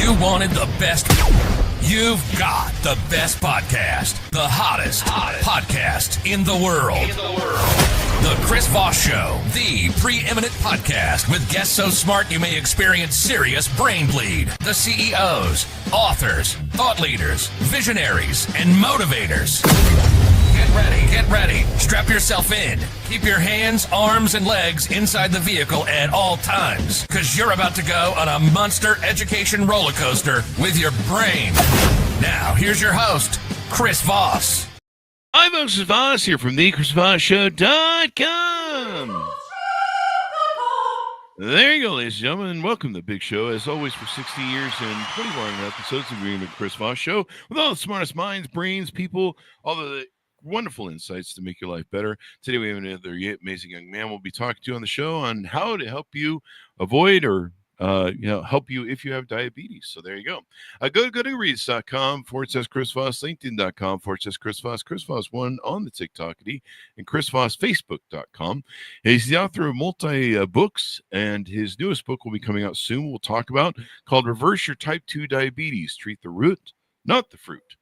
You wanted the best. You've got the best podcast. The hottest podcast in the world. The Chris Voss Show, the preeminent podcast with guests so smart you may experience serious brain bleed. The CEOs, authors, thought leaders, visionaries, and motivators. Get ready. Strap yourself in. Keep your hands, arms, and legs inside the vehicle at all times, because you're about to go on a monster education roller coaster with your brain. Now, here's your host, Chris Voss. I'm Chris Voss here from thechrisvossshow.com. There you go, ladies and gentlemen. Welcome to the big show. As always, for 60 years and 21 episodes of the Chris Voss Show, with all the smartest minds, brains, people, all the wonderful insights to make your life better. Today we have another amazing young man we'll be talking to on the show on how to help you avoid or help you if you have diabetes. So there you go. Go to goodreads.com/Chris Voss, LinkedIn.com/Chris Voss, Chris Voss1 on the TikTok, and Chris Voss, Facebook.com. He's the author of multi-books, and his newest book will be coming out soon. We'll talk about called Reverse Your Type 2 Diabetes. Treat the root, not the fruit.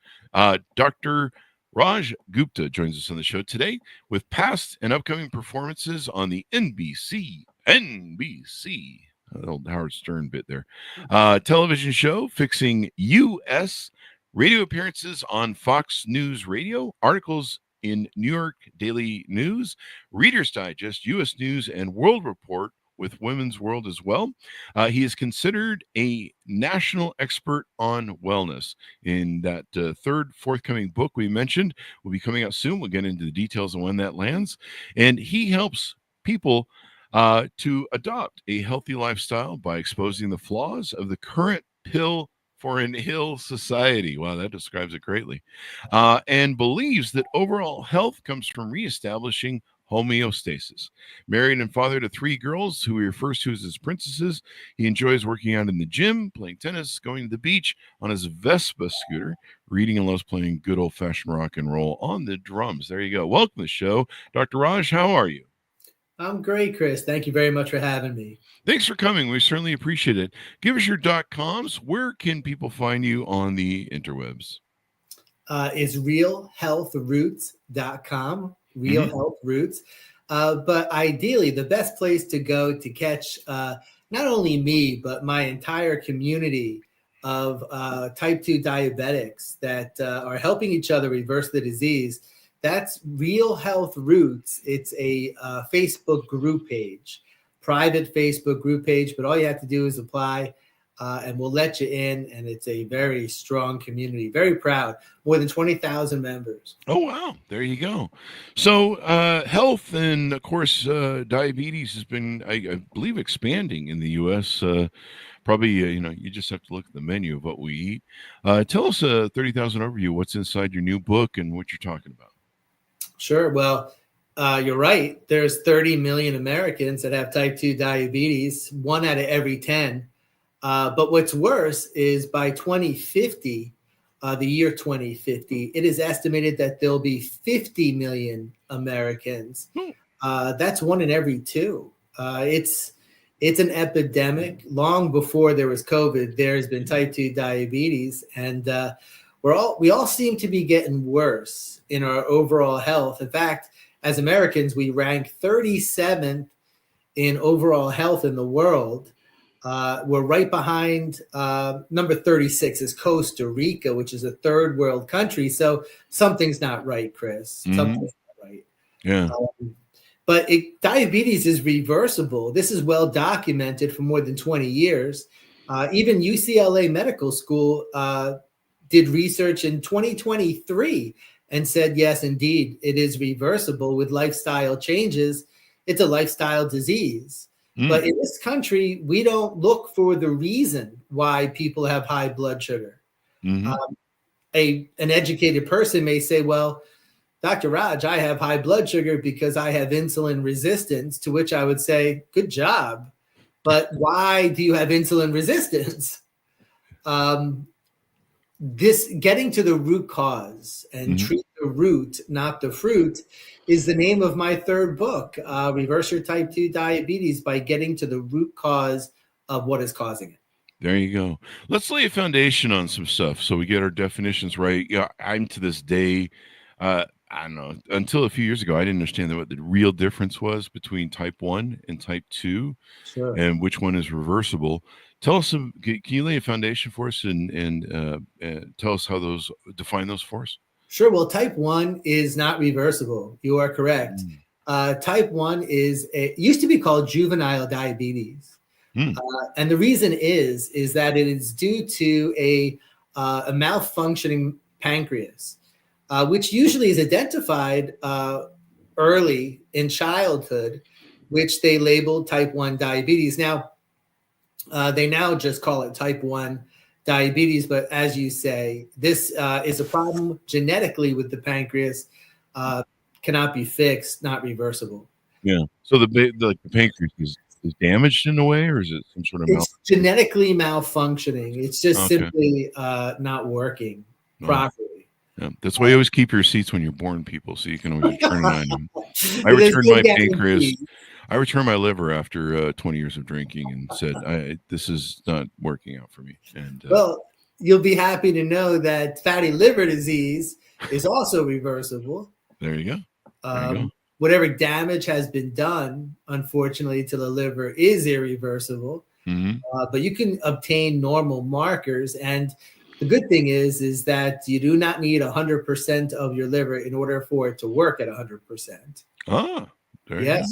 Dr. Raj Gupta joins us on the show today with past and upcoming performances on the NBC, that old Howard Stern bit there, television show, fixing U.S., radio appearances on Fox News Radio, articles in New York Daily News, Reader's Digest, U.S. News, and World Report with Women's World as well. He is considered a national expert on wellness. In that third forthcoming book we mentioned will be coming out soon. We'll get into the details on when that lands. And he helps people to adopt a healthy lifestyle by exposing the flaws of the current pill for an ill society. Wow, that describes it greatly. And believes that overall health comes from reestablishing homeostasis. Married and father to 3 girls who he refers to as his princesses, he enjoys working out in the gym, playing tennis, going to the beach on his Vespa scooter, reading, and loves playing good old-fashioned rock and roll on the drums. There you go. Welcome to the show. Dr. Raj, how are you? I'm great, Chris. Thank you very much for having me. Thanks for coming. We certainly appreciate it. Give us your .coms. Where can people find you on the interwebs? It's realhealthroots.com. Real Health Roots. But ideally, the best place to go to catch not only me, but my entire community of type 2 diabetics that are helping each other reverse the disease, that's Real Health Roots. It's a Facebook group page, private Facebook group page, but all you have to do is apply and we'll let you in. And it's a very strong community, very proud, more than 20,000 members. Oh, wow. There you go. So health and, of course, diabetes has been, I believe, expanding in the U.S. Probably, you just have to look at the menu of what we eat. Tell us a 30,000 overview, what's inside your new book and what you're talking about. Sure. Well, you're right. There's 30 million Americans that have type 2 diabetes, 1 out of every 10. But what's worse is by 2050, the year 2050, it is estimated that there'll be 50 million Americans. That's 1 in every 2. It's an epidemic. Long before there was COVID, there's been type 2 diabetes, and we all seem to be getting worse in our overall health. In fact, as Americans, we rank 37th in overall health in the world. We're right behind number 36 is Costa Rica, which is a third world country. So something's not right, Chris. Mm-hmm. Something's not right. Yeah. But diabetes is reversible. This is well documented for more than 20 years. Even UCLA Medical School did research in 2023 and said, yes, indeed, it is reversible with lifestyle changes. It's a lifestyle disease. But in this country, we don't look for the reason why people have high blood sugar. Mm-hmm. An educated person may say, well, Dr. Raj, I have high blood sugar because I have insulin resistance, to which I would say, good job. But why do you have insulin resistance? This getting to the root cause and treat the root, not the fruit, is the name of my third book, Reverse Your Type 2 Diabetes, by getting to the root cause of what is causing it. There you go. Let's lay a foundation on some stuff so we get our definitions right. Yeah, I'm to this day, I don't know, until a few years ago, I didn't understand what the real difference was between type 1 and type 2 Sure. and which one is reversible. Tell us can you lay a foundation for us and tell us how define those for us? Sure. Well, type 1 is not reversible. You are correct. Type 1 used to be called juvenile diabetes. And the reason is that it is due to a malfunctioning pancreas, which usually is identified early in childhood, which they labeled type 1 diabetes. Now, they now just call it type 1 diabetes. But as you say, this is a problem genetically with the pancreas, cannot be fixed, not reversible. Yeah. So the pancreas is damaged in a way, or is it some sort of it's genetically malfunctioning? It's just simply not working properly. Yeah. That's why you always keep your receipts when you're born, people, so you can always return on them. I returned my pancreas. I returned my liver after 20 years of drinking and said, this is not working out for me. And well, you'll be happy to know that fatty liver disease is also reversible. There you go. Whatever damage has been done, unfortunately, to the liver is irreversible. But you can obtain normal markers. And the good thing is that you do not need 100% of your liver in order for it to work at 100%. There you go.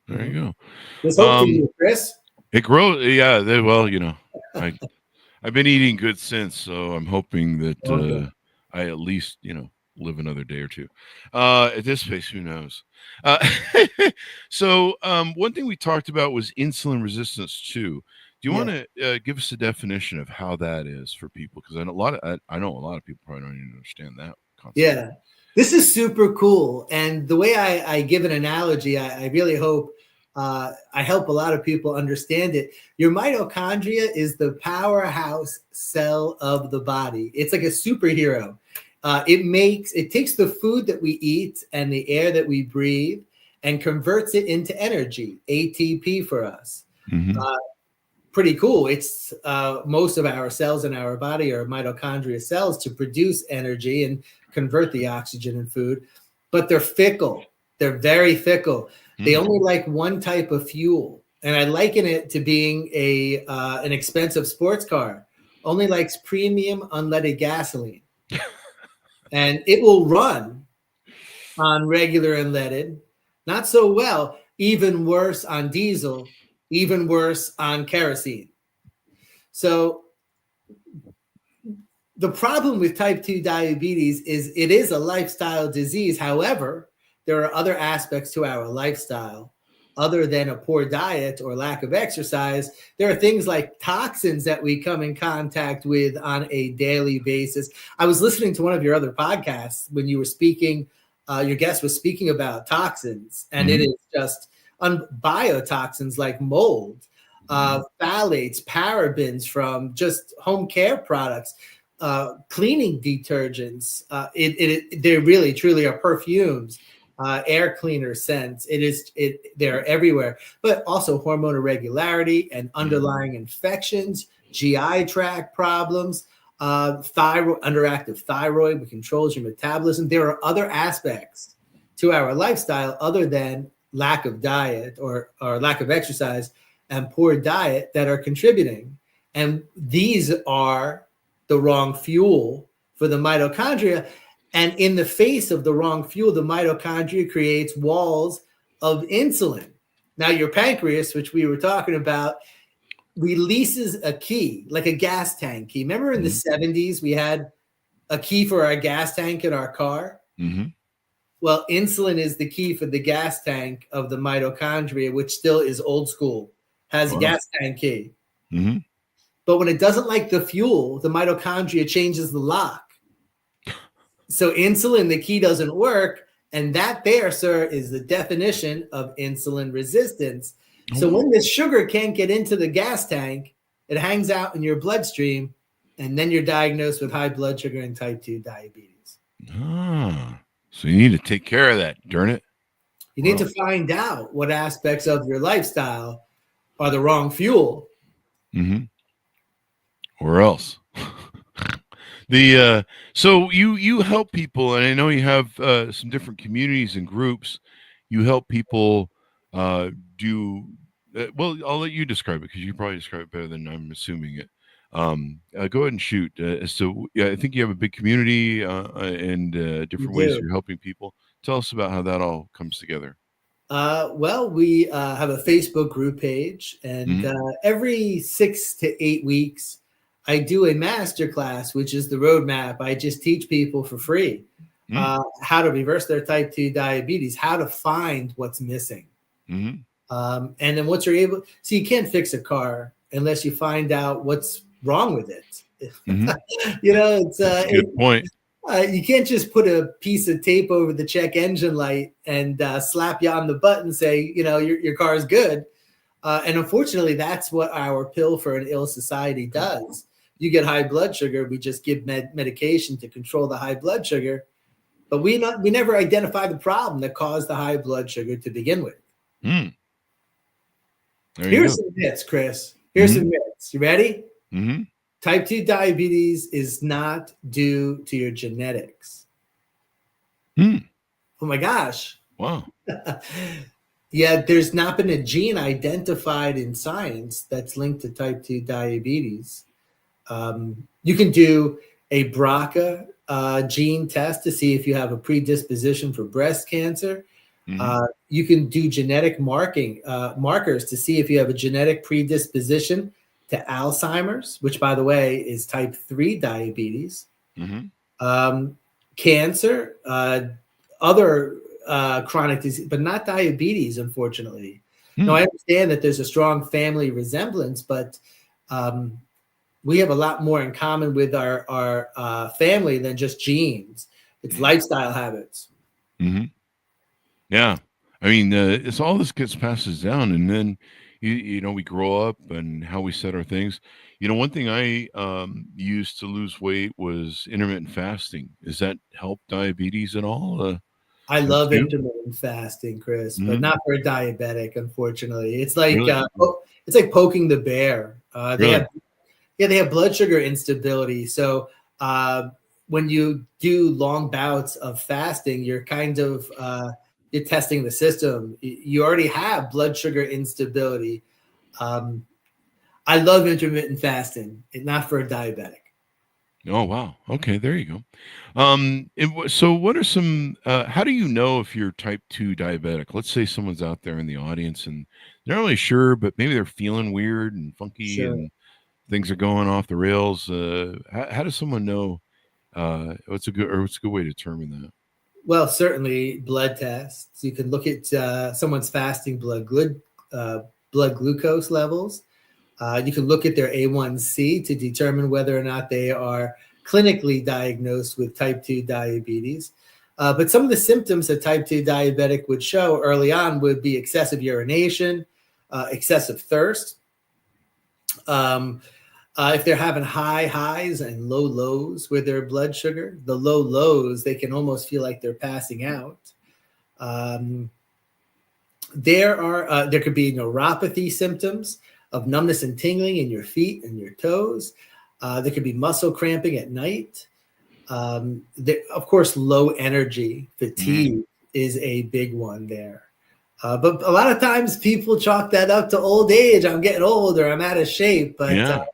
There you go. There's hope for you, Chris. It grows. Yeah. Well, I've been eating good since, so I'm hoping that I at least, live another day or two. At this pace, who knows? So one thing we talked about was insulin resistance too. Do you want to give us a definition of how that is for people? Because I know a lot of people probably don't even understand that concept. Yeah, this is super cool. And the way I give an analogy, I really hope I help a lot of people understand it. Your mitochondria is the powerhouse cell of the body. It's like a superhero. It takes the food that we eat and the air that we breathe and converts it into energy, ATP for us. Pretty cool. It's most of our cells in our body are mitochondria cells to produce energy and convert the oxygen in food, but they're fickle. They're very fickle. They only like one type of fuel. And I liken it to being an expensive sports car. Only likes premium unleaded gasoline. And it will run on regular unleaded, not so well, even worse on diesel, even worse on kerosene. So the problem with type 2 diabetes is it is a lifestyle disease. However, there are other aspects to our lifestyle other than a poor diet or lack of exercise. There are things like toxins that we come in contact with on a daily basis. I was listening to one of your other podcasts when you were speaking, your guest was speaking about toxins, and it is just biotoxins like mold, phthalates, parabens from just home care products, cleaning detergents. They really, truly are perfumes. Air cleaner scents. They're everywhere, but also hormone irregularity and underlying infections, GI tract problems, underactive thyroid, which controls your metabolism. There are other aspects to our lifestyle other than lack of diet or lack of exercise and poor diet that are contributing. And these are the wrong fuel for the mitochondria. And in the face of the wrong fuel, the mitochondria creates walls of insulin. Now, your pancreas, which we were talking about, releases a key, like a gas tank key. Remember in the 70s, we had a key for our gas tank in our car? Well, insulin is the key for the gas tank of the mitochondria, which still is old school, has a gas tank key. But when it doesn't like the fuel, the mitochondria changes the lock. So insulin, the key doesn't work. And that there, sir, is the definition of insulin resistance. So when this sugar can't get into the gas tank, it hangs out in your bloodstream, and then you're diagnosed with high blood sugar and type 2 diabetes. So you need to take care of that, darn it. You need to find out what aspects of your lifestyle are the wrong fuel. or else. The so you help people, and I know you have some different communities and groups. You help people do well. I'll let you describe it because you probably describe it better than I'm assuming it. Go ahead and shoot. So yeah, I think you have a big community and We different ways do. you're helping people. Tell us about how that all comes together. Well, we have a Facebook group page, and Mhm. every 6 to 8 weeks, I do a master class, which is the roadmap. I just teach people for free Mm. how to reverse their type 2 diabetes, how to find what's missing. Mhm. And then once you're able, so you can't fix a car unless you find out what's wrong with it. Mhm. It's That's a good point. you can't just put a piece of tape over the check engine light and slap you on the butt and say, your car is good. And unfortunately, that's what our pill for an ill society does. You get high blood sugar, we just give medication to control the high blood sugar, but we never identify the problem that caused the high blood sugar to begin with. Mm. There you Here's go. some myths, Chris. Here's some myths. You ready? Mm-hmm. Type 2 diabetes is not due to your genetics. Mm. Oh my gosh. Wow. Yeah, there's not been a gene identified in science that's linked to type 2 diabetes. You can do a BRCA gene test to see if you have a predisposition for breast cancer. Mm-hmm. You can do genetic markers to see if you have a genetic predisposition to Alzheimer's, which, by the way, is type 3 diabetes. Mm-hmm. Cancer, other chronic disease, but not diabetes, unfortunately. Mm. Now, I understand that there's a strong family resemblance, but we have a lot more in common with our family than just genes. It's lifestyle habits. Mm-hmm. Yeah. I mean, it's all this gets passes down, and then we grow up and how we set our things. One thing I used to lose weight was intermittent fasting. Does that help diabetes at all? I Helps love you? intermittent fasting, Chris, but Mm-hmm. not for a diabetic, unfortunately. It's like Really? it's like poking the bear. Really? They have blood sugar instability. So when you do long bouts of fasting, you're kind of you're testing the system. You already have blood sugar instability. I love intermittent fasting, not for a diabetic. Oh, wow. Okay, there you go. So what are some how do you know if you're type 2 diabetic? Let's say someone's out there in the audience and they're not really sure, but maybe they're feeling weird and funky Sure. and things are going off the rails. How does someone know what's a good way to determine that? Well, certainly blood tests. You can look at someone's fasting blood glucose levels. You can look at their A1C to determine whether or not they are clinically diagnosed with type 2 diabetes. But some of the symptoms that type 2 diabetic would show early on would be excessive urination, excessive thirst. If they're having high highs and low lows with their blood sugar, the low lows, they can almost feel like they're passing out. There could be neuropathy symptoms of numbness and tingling in your feet and your toes. There could be muscle cramping at night. Of course, low energy, fatigue is a big one there. But a lot of times people chalk that up to old age. I'm getting old or I'm out of shape. But Yeah.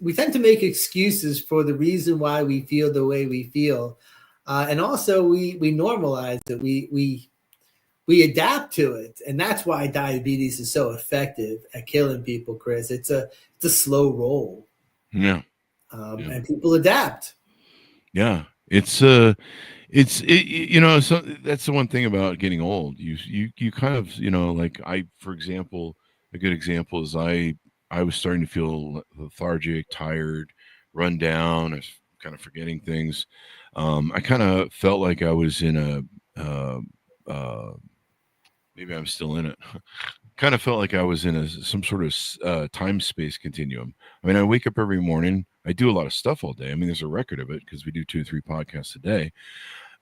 We tend to make excuses for the reason why we feel the way we feel. And also we normalize it. We adapt to it. And that's why diabetes is so effective at killing people, Chris. It's a slow roll. Yeah. And people adapt. Yeah. So that's the one thing about getting old. You kind of, like for example, a good example is I was starting to feel lethargic, tired, run down. I was kind of forgetting things. I kind of felt like I was in maybe I'm still in it. Kind of felt like I was in some sort of time space continuum. I mean, I wake up every morning. I do a lot of stuff all day. I mean, there's a record of it because we do 2 or 3 podcasts a day.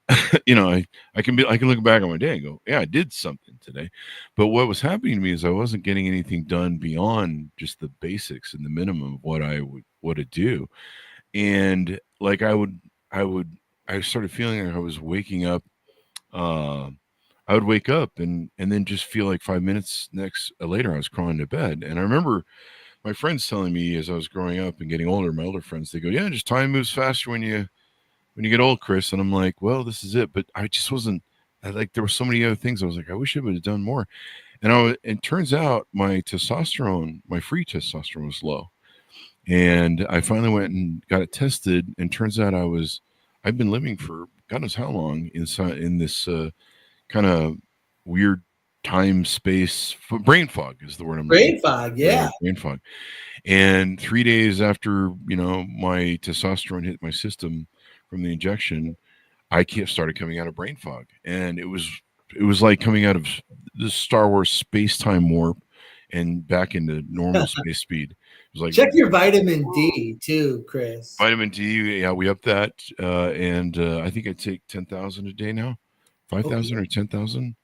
I can look back on my day and go, yeah, I did something today. But what was happening to me is I wasn't getting anything done beyond just the basics and the minimum of what I would do. And like I started feeling like I was waking up. I would wake up and then just feel like 5 minutes later I was crawling to bed. And I remember my friends telling me as I was growing up and getting older, my older friends, they go, yeah, just time moves faster when you get old, Chris. And I'm like, well, this is it. But I just wasn't. There were so many other things. I was like, I wish I would have done more. And it turns out my free testosterone was low. And I finally went and got it tested. And turns out I've been living for God knows how long in this kind of weird time space. Brain fog is the word I'm brain fog. Yeah. Brain fog. And 3 days after, my testosterone hit my system from the injection, I started coming out of brain fog. And it was like coming out of the Star Wars space-time warp and back into normal space speed. It was like, check your vitamin D too, Chris. Vitamin D, yeah, we upped that. And I think I take 10,000 a day now, 5,000 or 10,000.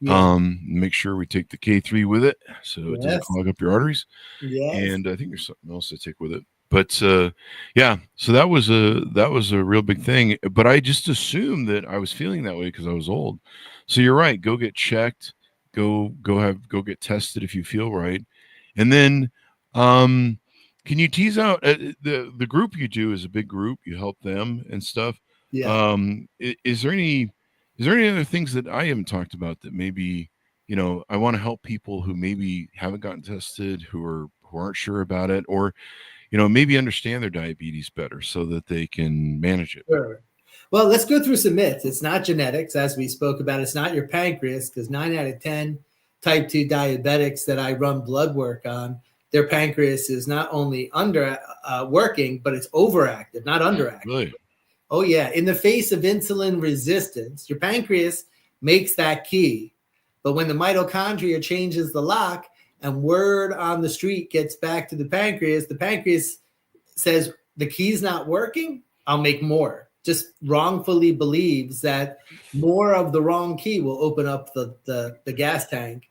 Yeah. Make sure we take the K3 with it so it doesn't clog up your arteries. Yes. And I think there's something else to take with it. But yeah, so that was a real big thing. But I just assumed that I was feeling that way because I was old. So you're right. Go get checked. Go get tested if you feel right. And then can you tease out the group you do is a big group. You help them and stuff. Yeah. Is there any other things that I haven't talked about that maybe, I want to help people who maybe haven't gotten tested, who aren't sure about it, or, maybe understand their diabetes better so that they can manage it. Sure. Well, let's go through some myths. It's not genetics, as we spoke about. It's not your pancreas, because 9 out of 10 type 2 diabetics that I run blood work on, their pancreas is not only under working, but it's overactive, not underactive. Really? Oh, yeah. In the face of insulin resistance, your pancreas makes that key. But when the mitochondria changes the lock and word on the street gets back to the pancreas says, the key's not working, I'll make more. Just wrongfully believes that more of the wrong key will open up the gas tank.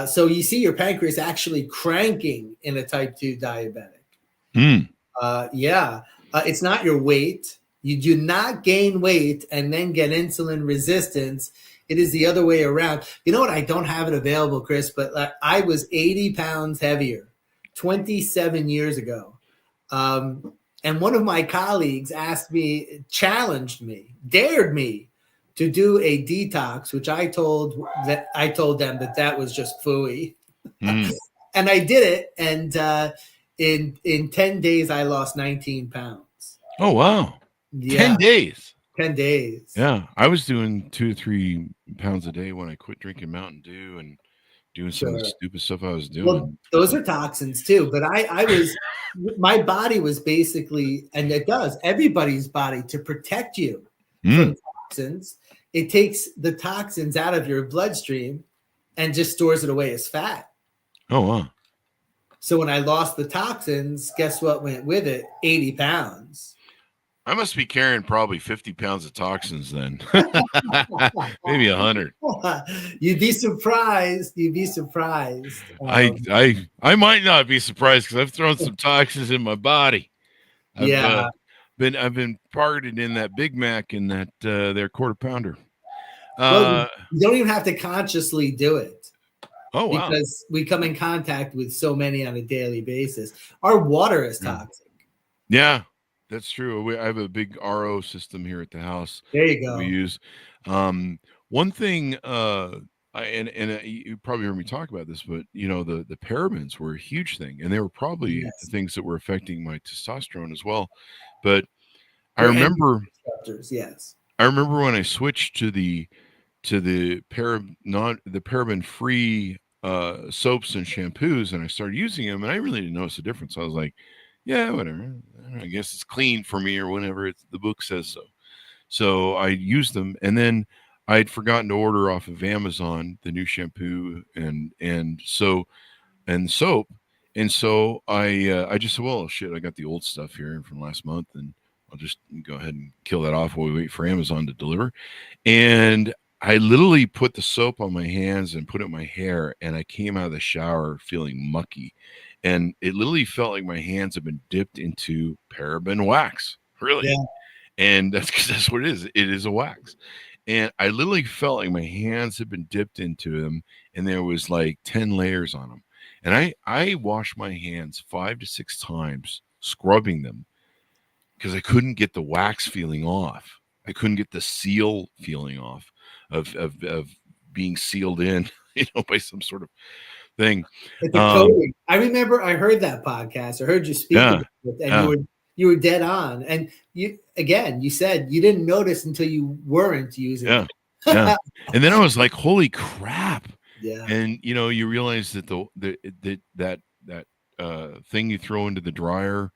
So you see your pancreas actually cranking in a type 2 diabetic. It's not your weight. You do not gain weight and then get insulin resistance. It is the other way around. You know what? I don't have it available, Chris, but I was 80 pounds heavier 27 years ago. And one of my colleagues challenged me, dared me to do a detox, which I told them that was just phooey. And I did it. And in 10 days, I lost 19 pounds. Oh, wow. Yeah. 10 days. 10 days. Yeah. I was doing 2 to 3 pounds a day when I quit drinking Mountain Dew and doing some of the stupid stuff I was doing. Well, those are toxins too. But my body was basically, and it does, everybody's body, to protect you from toxins. It takes the toxins out of your bloodstream and just stores it away as fat. Oh, wow. So when I lost the toxins, guess what went with it? 80 pounds. I must be carrying probably 50 pounds of toxins then. Maybe 100. You'd be surprised. I might not be surprised because I've thrown some toxins in my body. I've been parted in that Big Mac and that their quarter pounder. You don't even have to consciously do it. Oh, wow. Because we come in contact with so many on a daily basis. Our water is toxic. Yeah. That's true. I have a big RO system here at the house. There you go. We use one thing. You probably heard me talk about this, but the parabens were a huge thing, and they were probably the things that were affecting my testosterone as well. But I remember when I switched to the paraben free soaps and shampoos, and I started using them, and I really didn't notice a difference. I was like, yeah, whatever. I guess it's clean for me or whenever the book says so. So I used them, and then I'd forgotten to order off of Amazon the new shampoo and soap. And so I just said, well, shit, I got the old stuff here from last month, and I'll just go ahead and kill that off while we wait for Amazon to deliver. And I literally put the soap on my hands and put it in my hair, and I came out of the shower feeling mucky. And it literally felt like my hands have been dipped into paraben wax. Really? Yeah. And that's because that's what it is. It is a wax. And I literally felt like my hands had been dipped into them, and there was like 10 layers on them. And I washed my hands 5 to 6 times, scrubbing them, because I couldn't get the wax feeling off. I couldn't get the seal feeling off of being sealed in, by some sort of thing. It's a coating. I remember I heard that podcast. I heard you speak about it, and you were dead on. And you said you didn't notice until you weren't using it. Yeah. And then I was like, holy crap. Yeah. And you realize that that thing you throw into the dryer,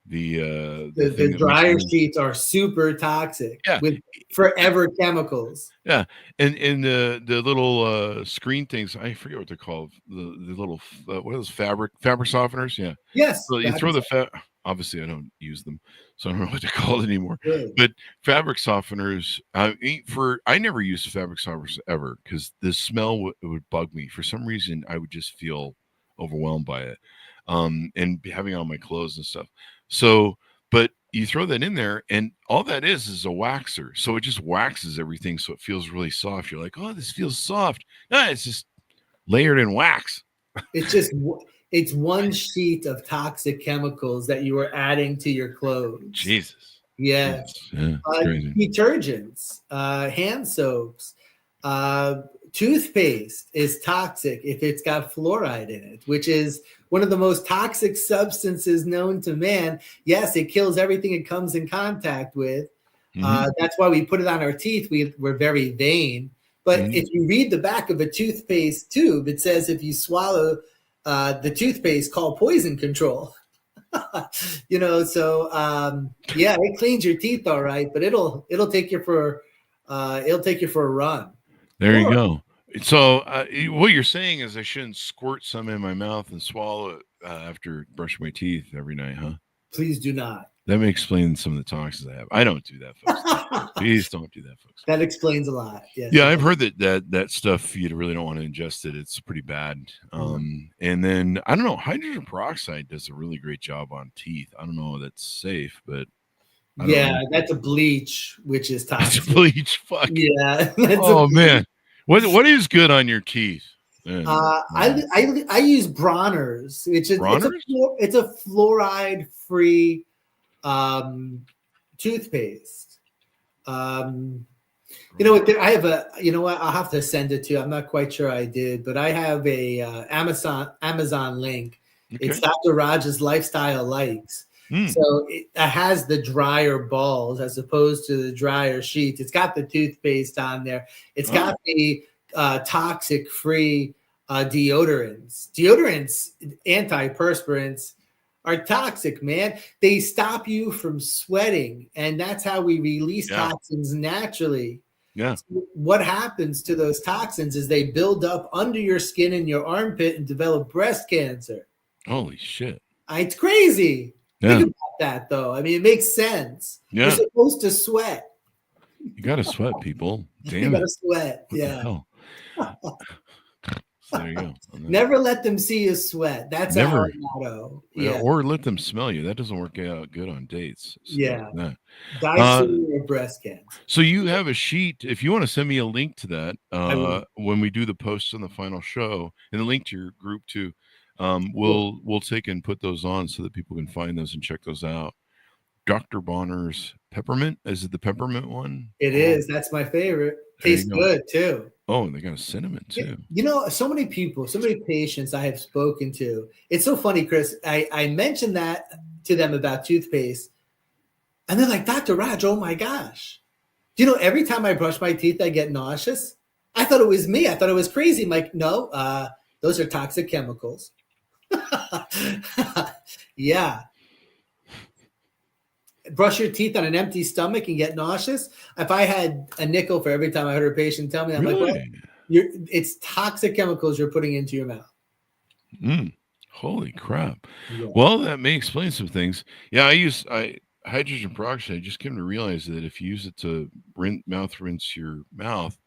the dryer sheets are super toxic with forever chemicals. Yeah. And the little screen things, I forget what they're called. The little what are those fabric softeners? Yeah. Yes. So you throw the obviously I don't use them, so I don't know what they're called anymore. Good. But fabric softeners, I never used fabric softeners ever, because the smell would bug me. For some reason, I would just feel overwhelmed by it, and having it on my clothes and stuff. So, but you throw that in there, and all that is a waxer. So it just waxes everything, so it feels really soft. You're like, oh, this feels soft. No, it's just layered in wax. It's one sheet of toxic chemicals that you are adding to your clothes. Jesus. Yeah. Detergents, hand soaps, toothpaste is toxic if it's got fluoride in it, which is one of the most toxic substances known to man. Yes, it kills everything it comes in contact with. That's why we put it on our teeth. We're very vain. But if you read the back of a toothpaste tube, it says if you swallow the toothpaste, call poison control. It cleans your teeth all right, but it'll take you for a run. There you go. So what you're saying is I shouldn't squirt some in my mouth and swallow it after brushing my teeth every night, huh? Please do not. That may explain some of the toxins I have. I don't do that, folks. Please don't do that, folks. That explains a lot. Yes. Yeah, I've heard that stuff, you really don't want to ingest it. It's pretty bad. And then, I don't know, hydrogen peroxide does a really great job on teeth. I don't know if that's safe, but that's a bleach, which is toxic. It's bleach. Fuck. Yeah. Man. What is good on your teeth? I use Bronner's, which is it's a fluoride-free toothpaste. I have I'll have to send it to you. I'm not quite sure I did, but I have a Amazon link. Okay. It's Dr. Raj's Lifestyle Likes. So it has the dryer balls as opposed to the dryer sheets. It's got the toothpaste on there. It's got the toxic-free deodorants. Deodorants, antiperspirants, are toxic, man. They stop you from sweating, and that's how we release toxins naturally. Yeah. So what happens to those toxins is they build up under your skin in your armpit and develop breast cancer. Holy shit. It's crazy. Yeah. Think about that, though. I mean, it makes sense. Yeah. You're supposed to sweat. You got to sweat, people. Damn you got to sweat. What the hell? So there you go. Never let them see you sweat. That's our motto. Yeah. Or let them smell you. That doesn't work out good on dates. So Die soon or breast cancer. So you have a sheet. If you want to send me a link to that when we do the posts on the final show, and the link to your group too, we'll take and put those on so that people can find those and check those out. Dr. Bonner's peppermint. Is it the peppermint one? It is. That's my favorite. Tastes good too. Oh, they got a cinnamon too. So many people, so many patients I have spoken to. It's so funny, Chris. I mentioned that to them about toothpaste, and they're like, Dr. Raj, oh my gosh. Every time I brush my teeth, I get nauseous. I thought it was me. I thought it was crazy. I'm like, no, those are toxic chemicals. Yeah. Brush your teeth on an empty stomach and get nauseous. If I had a nickel for every time I heard a patient tell me, I'm like, well, it's toxic chemicals you're putting into your mouth. Holy crap. Yeah. Well, that may explain some things. Yeah, I hydrogen peroxide, I just came to realize that if you use it to rinse your mouth,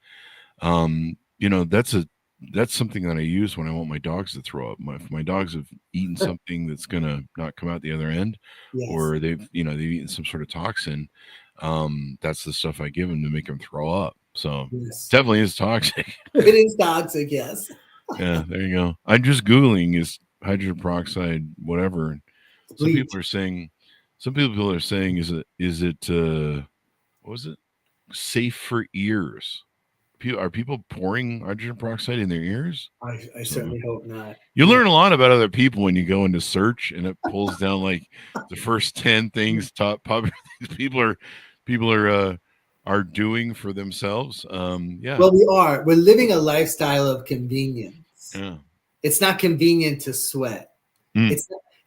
that's something that I use when I want my dogs to throw up. If my dogs have eaten something that's gonna not come out the other end, Yes. or they've eaten some sort of toxin, that's the stuff I give them to make them throw up. So Yes. definitely is toxic. It is toxic, yes. Yeah, there you go. I'm just Googling is hydrogen peroxide, whatever. Some Bleach. people are saying, is it what was it? Safe for ears. Are people pouring hydrogen peroxide in their ears? I certainly hope not. You learn a lot about other people when you go into search, and it pulls down like the first 10 things, top popular things people are doing for themselves. Yeah. Well, we're living a lifestyle of convenience. Yeah. It's not convenient to sweat. Mm.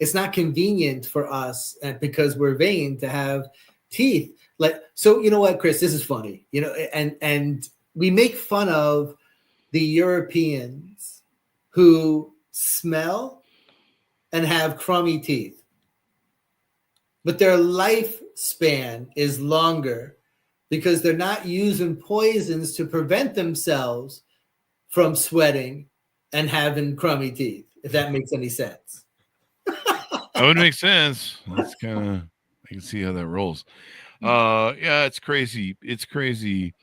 It's not convenient for us because we're vain to have teeth. So you know what, Chris, this is funny, and we make fun of the Europeans who smell and have crummy teeth, but their lifespan is longer because they're not using poisons to prevent themselves from sweating and having crummy teeth, if that makes any sense. That would make sense. That's I can see how that rolls. Yeah, it's crazy. It's crazy.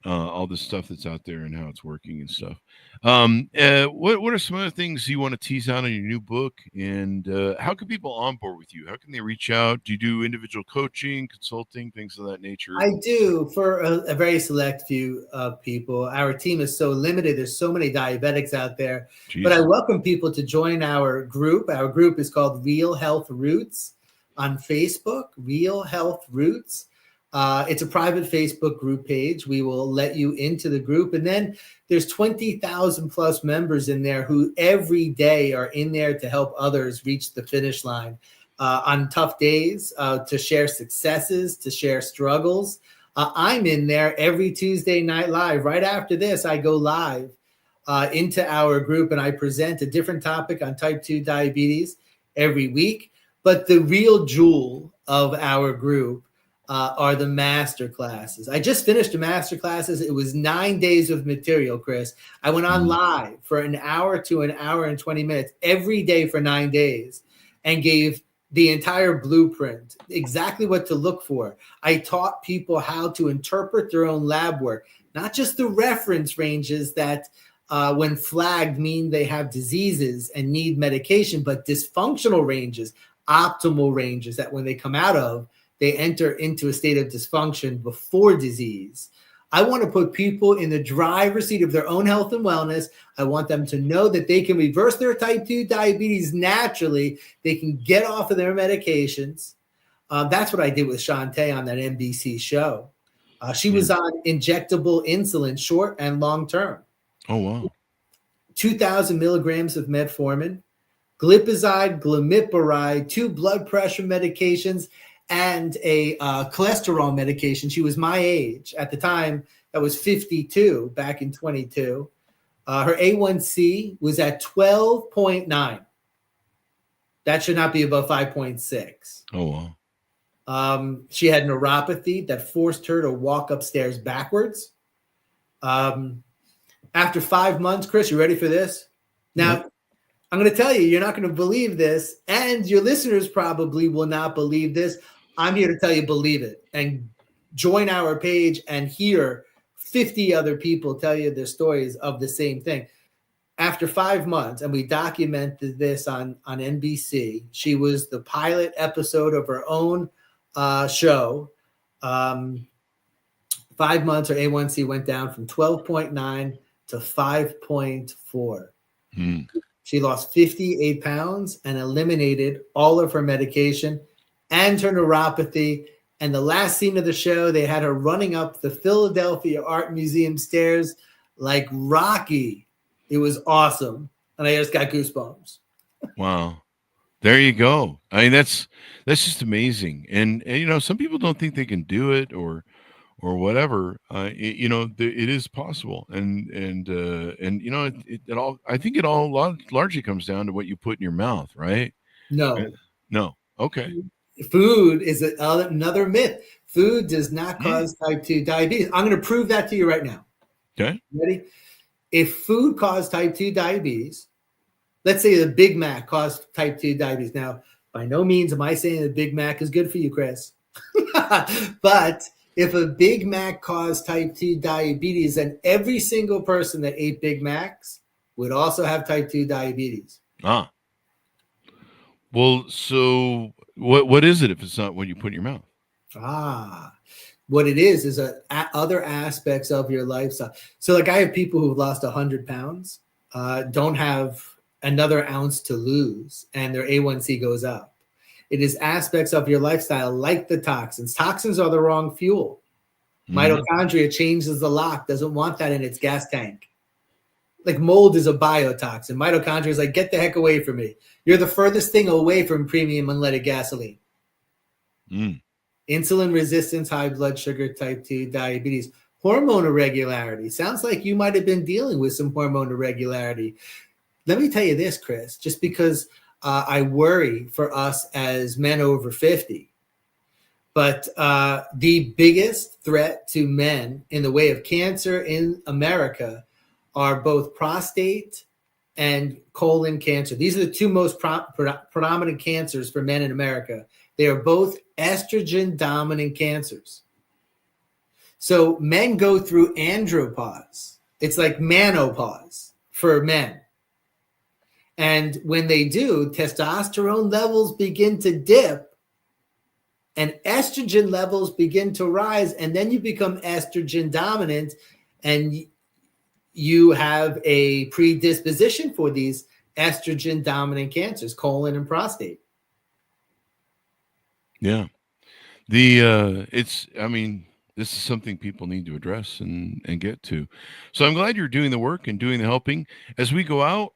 All the stuff that's out there and how it's working and stuff. What are some other things you want to tease out in your new book? And how can people onboard with you? How can they reach out? Do you do individual coaching, consulting, things of that nature? I do for a very select few people. Our team is so limited. There's so many diabetics out there. Jeez. But I welcome people to join our group. Our group is called Real Health Roots on Facebook, Real Health Roots. It's a private Facebook group page. We will let you into the group. And then there's 20,000 plus members in there who every day are in there to help others reach the finish line on tough days, to share successes, to share struggles. I'm in there every Tuesday night live. Right after this, I go live into our group and I present a different topic on type 2 diabetes every week. But the real jewel of our group are the master classes. I just finished the master classes. It was 9 days of material, Chris. I went on live for an hour to an hour and 20 minutes every day for 9 days and gave the entire blueprint, exactly what to look for. I taught people how to interpret their own lab work, not just the reference ranges that when flagged mean they have diseases and need medication, but dysfunctional ranges, optimal ranges that when they come out of, they enter into a state of dysfunction before disease. I want to put people in the driver's seat of their own health and wellness. I want them to know that they can reverse their type 2 diabetes naturally. They can get off of their medications. That's what I did with Shantae on that NBC show. She was on injectable insulin, short and long term. Oh, wow. 2,000 milligrams of metformin, glipizide, glimepiride, 2 blood pressure medications, and a cholesterol medication. She was my age at the time. That was 52 back in 22. Her A1C was at 12.9. That should not be above 5.6. Oh, wow. She had neuropathy that forced her to walk upstairs backwards. After 5 months, Chris, you ready for this? Now, I'm going to tell you, you're not going to believe this, and your listeners probably will not believe this. I'm here to tell you, believe it, and join our page and hear 50 other people tell you their stories of the same thing. After 5 months, and we documented this on NBC, she was the pilot episode of her own show. 5 months, her A1C went down from 12.9 to 5.4. She lost 58 pounds and eliminated all of her medication and her neuropathy. And the last scene of the show, they had her running up the Philadelphia Art Museum stairs like Rocky. It was awesome. And I just got goosebumps. Wow. There you go. I mean, that's just amazing. And some people don't think they can do it or whatever. It is possible. And it all, I think it all largely comes down to what you put in your mouth, right? No. No. Okay. Food is another myth. Food does not cause type 2 diabetes. I'm going to prove that to you right now. Okay. Ready? If food caused type 2 diabetes, let's say the Big Mac caused type 2 diabetes. Now, by no means am I saying the Big Mac is good for you, Chris. But if a Big Mac caused type 2 diabetes, then every single person that ate Big Macs would also have type 2 diabetes. Ah. Well, so what is it if it's not what you put in your mouth? What it is other aspects of your lifestyle. So like I have people who've lost 100 pounds, don't have another ounce to lose, and their A1C goes up. It is aspects of your lifestyle like the toxins. Toxins are the wrong fuel. Mitochondria changes the lock, doesn't want that in its gas tank. Like mold is a biotoxin. Mitochondria is like, get the heck away from me. You're the furthest thing away from premium unleaded gasoline. Insulin resistance, high blood sugar, type 2 diabetes, hormone irregularity. Sounds like you might have been dealing with some hormone irregularity. Let me tell you this, Chris, just because I worry for us as men over 50. But the biggest threat to men in the way of cancer in America are both prostate and colon cancer. These are the two most predominant cancers for men in America. They are both estrogen-dominant cancers. So men go through andropause. It's like menopause for men. And when they do, testosterone levels begin to dip and estrogen levels begin to rise. And then you become estrogen dominant and you have a predisposition for these estrogen dominant cancers, colon and prostate. Yeah. This is something people need to address and get to. So I'm glad you're doing the work and doing the helping. As we go out,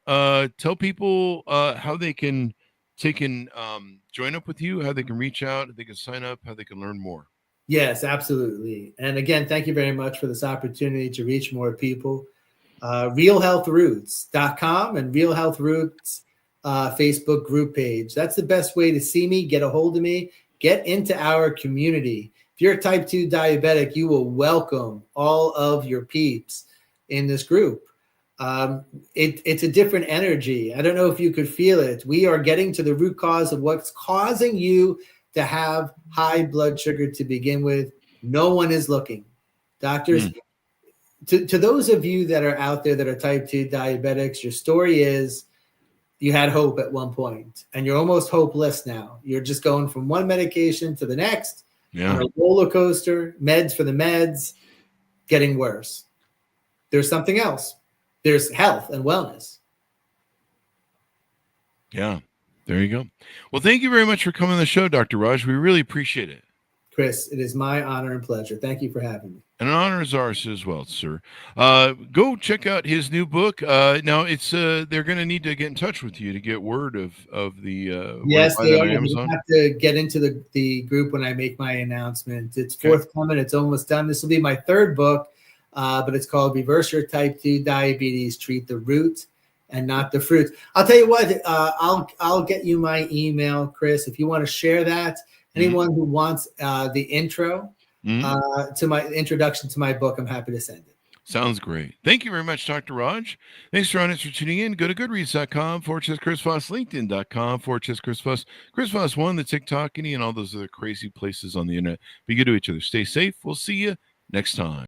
tell people how they can join up with you, how they can reach out, how they can sign up, how they can learn more. Yes, absolutely. And again, thank you very much for this opportunity to reach more people. RealHealthRoots.com and Real Health Roots Facebook group page. That's the best way to see me, get a hold of me, get into our community. If you're a type 2 diabetic, you will welcome all of your peeps in this group. It's a different energy. I don't know if you could feel it. We are getting to the root cause of what's causing you to have high blood sugar to begin with. No one is looking. Doctors, to those of you that are out there that are type 2 diabetics, your story is you had hope at one point and you're almost hopeless now. You're just going from one medication to the next. Yeah. On a roller coaster, meds for the meds, getting worse. There's something else. There's health and wellness. Yeah, there you go. Well, thank you very much for coming on the show, Dr. Raj. We really appreciate it. Chris, it is my honor and pleasure. Thank you for having me. And an honor is ours as well, sir. Go check out his new book. Now it's they're going to need to get in touch with you to get word of the yes, they are. Amazon. I have to get into the group when I make my announcement. It's forthcoming. It's almost done. This will be my third book, but it's called Reverse Your Type 2 Diabetes. Treat the root and not the fruit. I'll tell you what. I'll get you my email, Chris, if you want to share that. Anyone who wants the intro. To my introduction to my book, I'm happy to send it. Sounds great. Thank you very much, Dr. Raj. Thanks for tuning in. Go to goodreads.com/Chris Voss, LinkedIn.com/Chris Voss, Chris Voss 1, the TikTok, and all those other crazy places on the internet. Be good to each other. Stay safe. We'll see you next time.